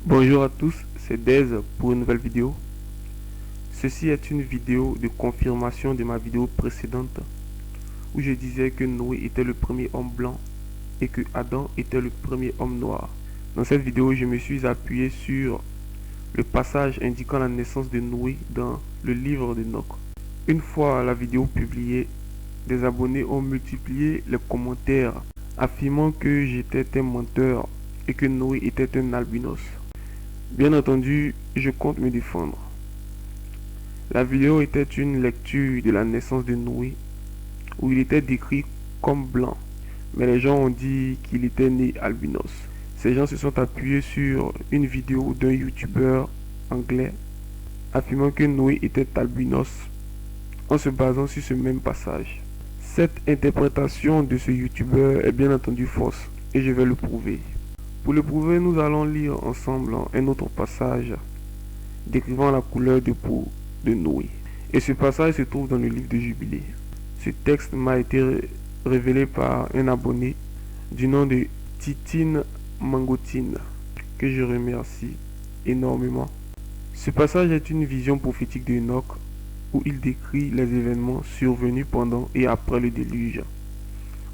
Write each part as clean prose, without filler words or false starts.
Bonjour à tous, c'est Dez pour une nouvelle vidéo. Ceci est une vidéo de confirmation de ma vidéo précédente où je disais que Noé était le premier homme blanc et que Adam était le premier homme noir. Dans cette vidéo, je me suis appuyé sur le passage indiquant la naissance de Noé dans le livre d'Enoch. Une fois la vidéo publiée, des abonnés ont multiplié les commentaires affirmant que j'étais un menteur et que Noé était un albinos. Bien entendu, je compte me défendre. La vidéo était une lecture de la naissance de Noé, où il était décrit comme blanc, mais les gens ont dit qu'il était né albinos. Ces gens se sont appuyés sur une vidéo d'un youtubeur anglais affirmant que Noé était albinos en se basant sur ce même passage. Cette interprétation de ce youtubeur est bien entendu fausse et je vais le prouver. Pour le prouver, nous allons lire ensemble un autre passage décrivant la couleur de peau de Noé. Et ce passage se trouve dans le livre de Jubilé. Ce texte m'a été révélé par un abonné du nom de Titine Mangotine, que je remercie énormément. Ce passage est une vision prophétique d'Enoch où il décrit les événements survenus pendant et après le déluge,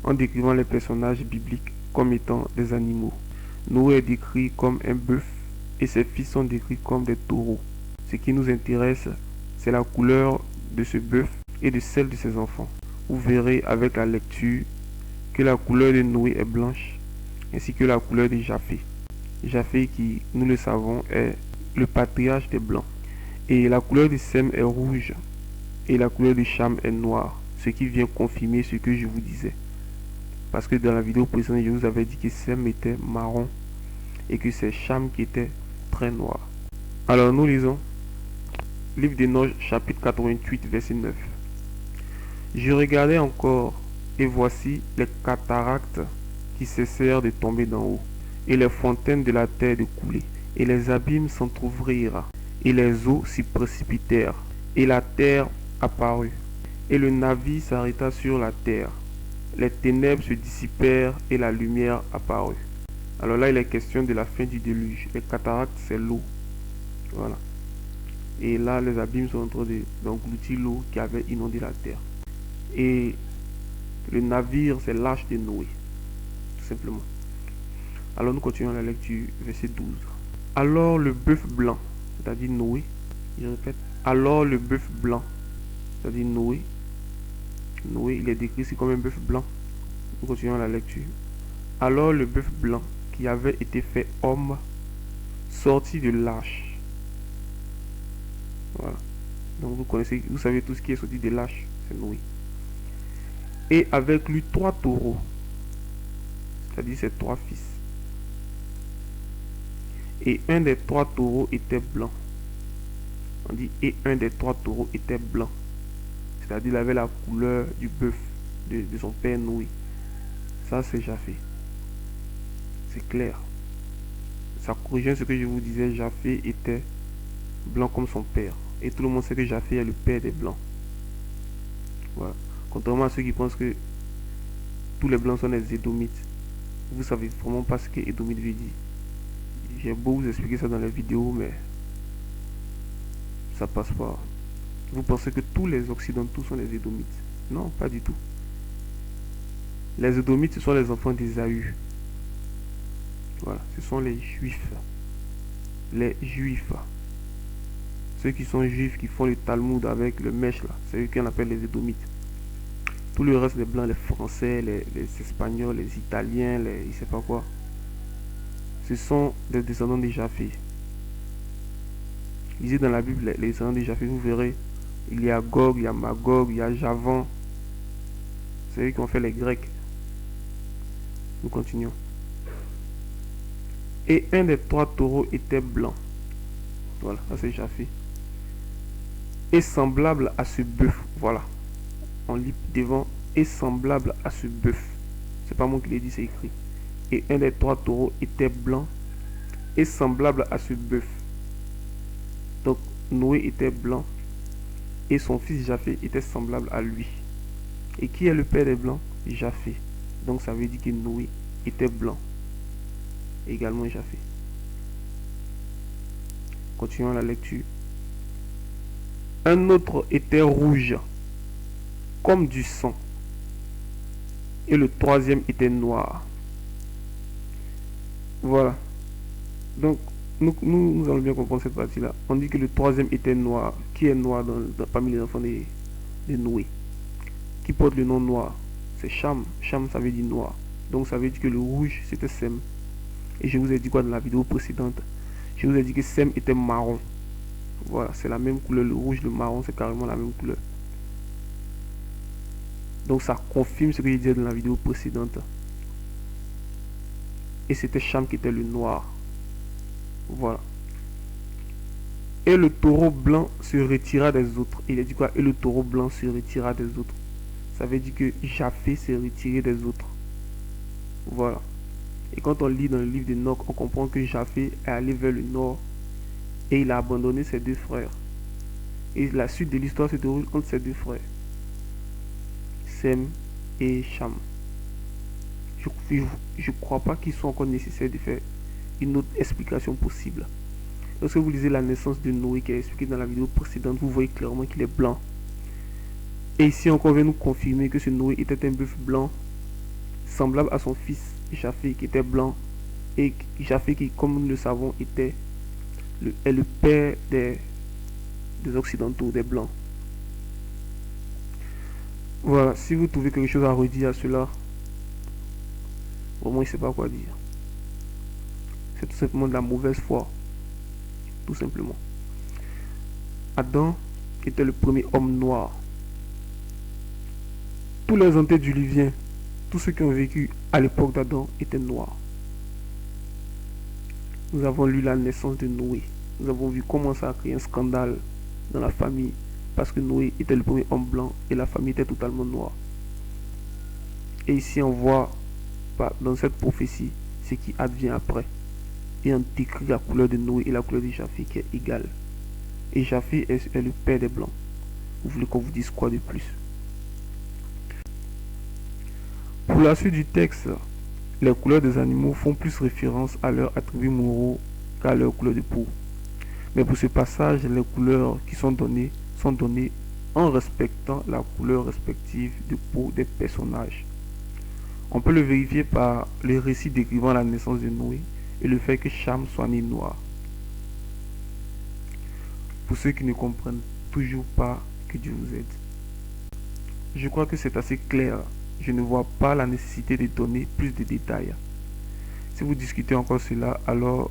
en décrivant les personnages bibliques comme étant des animaux. Noé est décrit comme un bœuf et ses fils sont décrits comme des taureaux. Ce qui nous intéresse, c'est la couleur de ce bœuf et de celle de ses enfants. Vous verrez avec la lecture que la couleur de Noé est blanche, ainsi que la couleur de Japheth. Japheth qui, nous le savons, est le patriarche des blancs. Et la couleur de Sem est rouge, et la couleur de Cham est noire, ce qui vient confirmer ce que je vous disais. Parce que dans la vidéo précédente, je vous avais dit que Sem était marron, et que c'est Cham qui était très noir. Alors nous lisons. Livre d'Enoch, chapitre 88, verset 9. Je regardais encore, et voici les cataractes qui cessèrent de tomber d'en haut, et les fontaines de la terre de couler, et les abîmes s'entr'ouvrirent, et les eaux s'y précipitèrent, et la terre apparut, et le navire s'arrêta sur la terre. Les ténèbres se dissipèrent, et la lumière apparut. Alors là, il est question de la fin du déluge. Les cataractes, c'est l'eau. Voilà. Et là, les abîmes sont en train d'engloutir l'eau qui avait inondé la terre. Et le navire, c'est l'arche de Noé, tout simplement. Alors nous continuons la lecture, verset 12. Alors le bœuf blanc, c'est-à-dire Noé, je répète, alors le bœuf blanc, c'est-à-dire Noé, Noé, il est décrit ici comme un bœuf blanc. Nous continuons la lecture. Alors le bœuf blanc, qui avait été fait homme, sortit de l'arche. Voilà. Donc vous connaissez, vous savez tout ce qui est sorti de l'arche, c'est Noé. Et avec lui 3 taureaux, c'est-à-dire ses 3 fils. Et un des 3 taureaux était blanc. On dit et un des 3 taureaux était blanc. C'est-à-dire il avait la couleur du bœuf de son père Noé. Ça c'est Japheth. C'est clair. Ça corrige ce que je vous disais, Japheth était blanc comme son père. Et tout le monde sait que Japheth est le père des blancs. Voilà. Contrairement à ceux qui pensent que tous les blancs sont des édomites. Vous savez vraiment pas ce que édomite veut dire. J'ai beau vous expliquer ça dans la vidéo, mais ça passe pas. Vous pensez que tous les occidentaux sont des édomites. Non, pas du tout. Les édomites, ce sont les enfants d'Ésaü. Voilà, ce sont les juifs. Les juifs. Ceux qui sont juifs, qui font le Talmud avec le mèche là, c'est eux qu'on appelle les édomites. Tout le reste des blancs, les français, les espagnols, les italiens, les je sais pas quoi, ce sont des descendants de Japheth. Lisez dans la Bible les descendants de Japheth, vous verrez, il y a Gog, il y a Magog, il y a Javan. C'est eux qui ont fait les Grecs. Nous continuons. Et un des 3 taureaux était blanc. Voilà, ça c'est Japheth. Et semblable à ce bœuf. Voilà. On lit devant et semblable à ce bœuf. C'est pas moi qui l'ai dit, c'est écrit. Et un des 3 taureaux était blanc et semblable à ce bœuf. Donc Noé était blanc et son fils Japheth était semblable à lui. Et qui est le père des blancs? Japheth. Donc ça veut dire que Noé était blanc. Également Japheth. Continuons la lecture. Un autre était rouge, comme du sang, et le troisième était noir. Voilà. Donc, nous allons bien comprendre cette partie-là. On dit que le troisième était noir. Qui est noir parmi les enfants de Noé? Qui porte le nom noir? C'est Cham. Cham, ça veut dire noir. Donc, ça veut dire que le rouge, c'était Sem. Et je vous ai dit quoi dans la vidéo précédente? Je vous ai dit que Sem était marron. Voilà, c'est la même couleur. Le rouge, le marron, c'est carrément la même couleur. Donc, ça confirme ce que je disais dans la vidéo précédente. Et c'était Cham qui était le noir. Voilà. Et le taureau blanc se retira des autres. Il a dit quoi? Et le taureau blanc se retira des autres. Ça veut dire que Japheth s'est retiré des autres. Voilà. Et quand on lit dans le livre d'Enoch, on comprend que Japheth est allé vers le nord et il a abandonné ses deux frères. Et la suite de l'histoire se déroule entre ses deux frères, Sem et Cham. Je ne crois pas qu'il soit encore nécessaire de faire une autre explication possible. Lorsque vous lisez la naissance de Noé qui est expliquée dans la vidéo précédente, vous voyez clairement qu'il est blanc. Et ici encore, on vient nous confirmer que ce Noé était un bœuf blanc, semblable à son fils Japheth qui était blanc. Et Japheth qui, comme nous le savons, est le père des Occidentaux, des Blancs. Voilà, si vous trouvez quelque chose à redire à cela, vraiment, il ne sait pas quoi dire. C'est tout simplement de la mauvaise foi. Tout simplement. Adam était le premier homme noir. Tous les antédiluviens, tous ceux qui ont vécu à l'époque d'Adam étaient noirs. Nous avons lu la naissance de Noé. Nous avons vu comment ça a créé un scandale dans la famille parce que Noé était le premier homme blanc et la famille était totalement noire. Et ici on voit dans cette prophétie ce qui advient après. Et on décrit la couleur de Noé et la couleur de Japheth qui est égale. Et Japheth est le père des blancs. Vous voulez qu'on vous dise quoi de plus? Pour la suite du texte, les couleurs des animaux font plus référence à leurs attributs moraux qu'à leur couleur de peau. Mais pour ce passage, les couleurs qui sont données en respectant la couleur respective de peau des personnages. On peut le vérifier par les récits décrivant la naissance de Noé et le fait que Cham soit né noir. Pour ceux qui ne comprennent toujours pas, que Dieu vous aide. Je crois que c'est assez clair. Je ne vois pas la nécessité de donner plus de détails. Si vous discutez encore cela, alors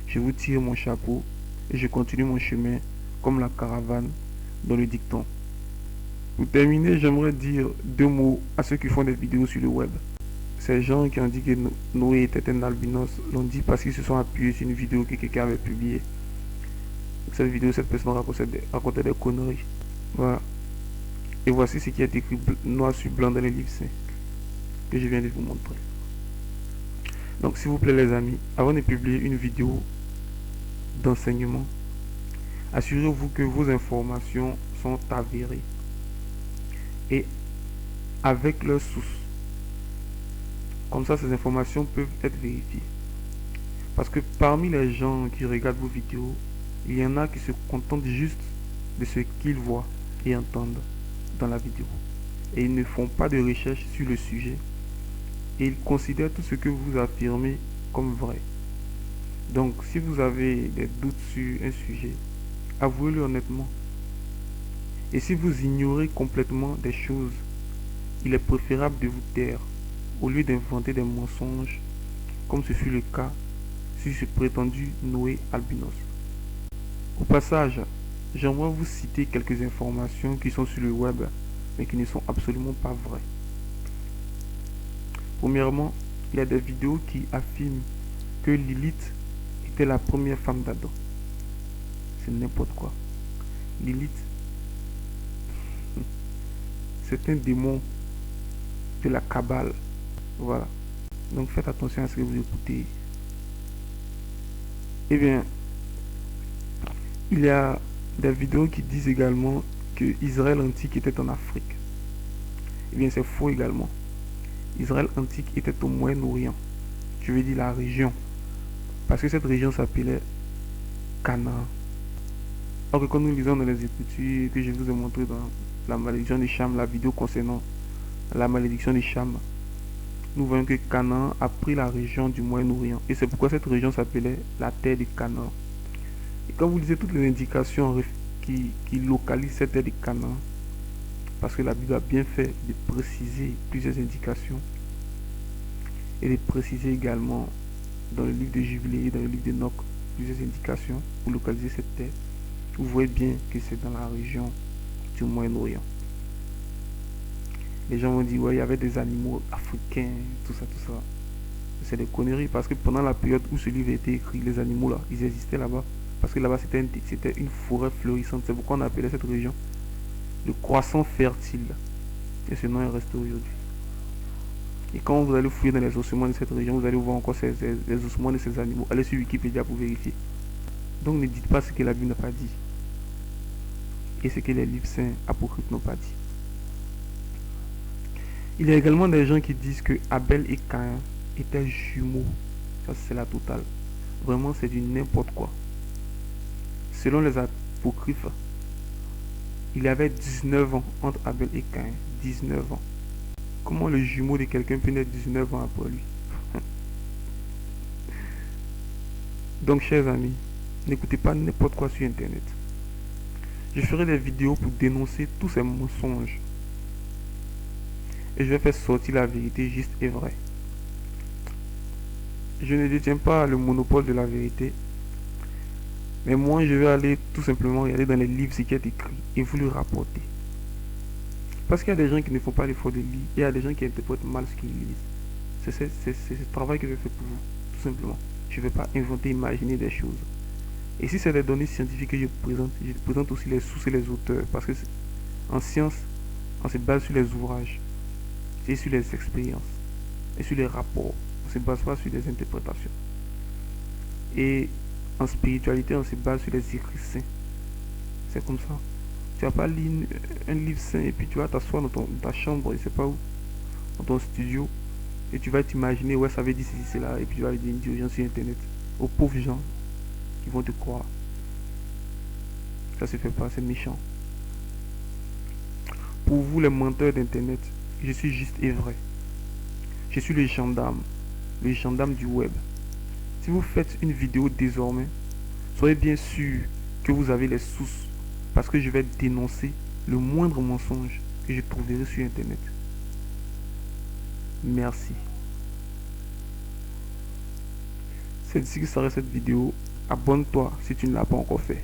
je vous tire mon chapeau et je continue mon chemin comme la caravane dans le dicton. Pour terminer, j'aimerais dire deux mots à ceux qui font des vidéos sur le web. Ces gens qui ont dit que Noé était un albinos l'ont dit parce qu'ils se sont appuyés sur une vidéo que quelqu'un avait publiée. Cette vidéo, cette personne racontait des conneries. Voilà. Et voici ce qui est écrit noir sur blanc dans les livres saints que je viens de vous montrer. Donc s'il vous plaît les amis, avant de publier une vidéo d'enseignement, assurez-vous que vos informations sont avérées et avec leurs sources. Comme ça, ces informations peuvent être vérifiées. Parce que parmi les gens qui regardent vos vidéos, il y en a qui se contentent juste de ce qu'ils voient et entendent dans la vidéo. Et ils ne font pas de recherche sur le sujet. Et ils considèrent tout ce que vous affirmez comme vrai. Donc, si vous avez des doutes sur un sujet, avouez-le honnêtement. Et si vous ignorez complètement des choses, il est préférable de vous taire au lieu d'inventer des mensonges, comme ce fut le cas sur ce prétendu Noé albinos. Au passage, j'aimerais vous citer quelques informations qui sont sur le web, mais qui ne sont absolument pas vraies. Premièrement, il y a des vidéos qui affirment que Lilith était la première femme d'Adam. C'est n'importe quoi. Lilith, c'est un démon de la Kabbale. Voilà. Donc faites attention à ce que vous écoutez. Eh bien, il y a des vidéos qui disent également que Israël antique était en Afrique. Eh bien, c'est faux également. Israël antique était au Moyen-Orient. Je veux dire la région. Parce que cette région s'appelait Canaan. Alors que quand nous lisons dans les Écritures que je vous ai montré dans la malédiction de Cham, la vidéo concernant la malédiction de Cham, nous voyons que Canaan a pris la région du Moyen-Orient. Et c'est pourquoi cette région s'appelait la terre de Canaan. Et quand vous lisez toutes les indications qui localisent cette terre de Canaan, parce que la Bible a bien fait de préciser plusieurs indications, et de préciser également dans le livre de Jubilé et dans le livre d'Enoch plusieurs indications pour localiser cette terre, vous voyez bien que c'est dans la région du Moyen-Orient. Les gens vont dire, ouais, il y avait des animaux africains, tout ça, tout ça. C'est des conneries parce que pendant la période où ce livre a été écrit, les animaux là, ils existaient là-bas. Parce que là-bas, c'était une forêt florissante. C'est pourquoi on appelait cette région le croissant fertile. Et ce nom est resté aujourd'hui. Et quand vous allez fouiller dans les ossements de cette région, vous allez voir encore les ossements de ces animaux. Allez sur Wikipédia pour vérifier. Donc ne dites pas ce que la Bible n'a pas dit. Et ce que les livres saints apocryphes n'ont pas dit. Il y a également des gens qui disent que Abel et Caïn étaient jumeaux. Ça, c'est la totale. Vraiment, c'est du n'importe quoi. Selon les apocryphes, il y avait 19 ans entre Abel et Caïn. 19 ans. Comment le jumeau de quelqu'un peut naître 19 ans après lui? Donc, chers amis, n'écoutez pas n'importe quoi sur Internet. Je ferai des vidéos pour dénoncer tous ces mensonges. Et je vais faire sortir la vérité juste et vraie. Je ne détiens pas le monopole de la vérité. Mais moi, je vais aller tout simplement regarder dans les livres ce qui est écrit et vous le rapporter. Parce qu'il y a des gens qui ne font pas l'effort de lire. Et il y a des gens qui interprètent mal ce qu'ils lisent. C'est ce travail que je fais pour vous, tout simplement. Je ne vais pas inventer, imaginer des choses. Et si c'est des données scientifiques que je présente aussi les sources et les auteurs. Parce que en science, on se base sur les ouvrages, et sur les expériences, et sur les rapports. On ne se base pas sur des interprétations. Et en spiritualité, on se base sur les écrits saints. C'est comme ça. Tu vas pas lire un livre saint et puis tu vas t'asseoir dans ta chambre, je sais pas où, dans ton studio, et tu vas t'imaginer, ouais, ça veut dire ceci, c'est là, et puis tu vas le dire aux gens sur Internet, aux pauvres gens qui vont te croire. Ça se fait pas, c'est méchant. Pour vous, les menteurs d'Internet, je suis juste et vrai. Je suis le gendarme du web. Si vous faites une vidéo désormais, soyez bien sûr que vous avez les sources, parce que je vais dénoncer le moindre mensonge que je trouverai sur Internet. Merci. C'est ici que s'arrête cette vidéo. Abonne-toi si tu ne l'as pas encore fait.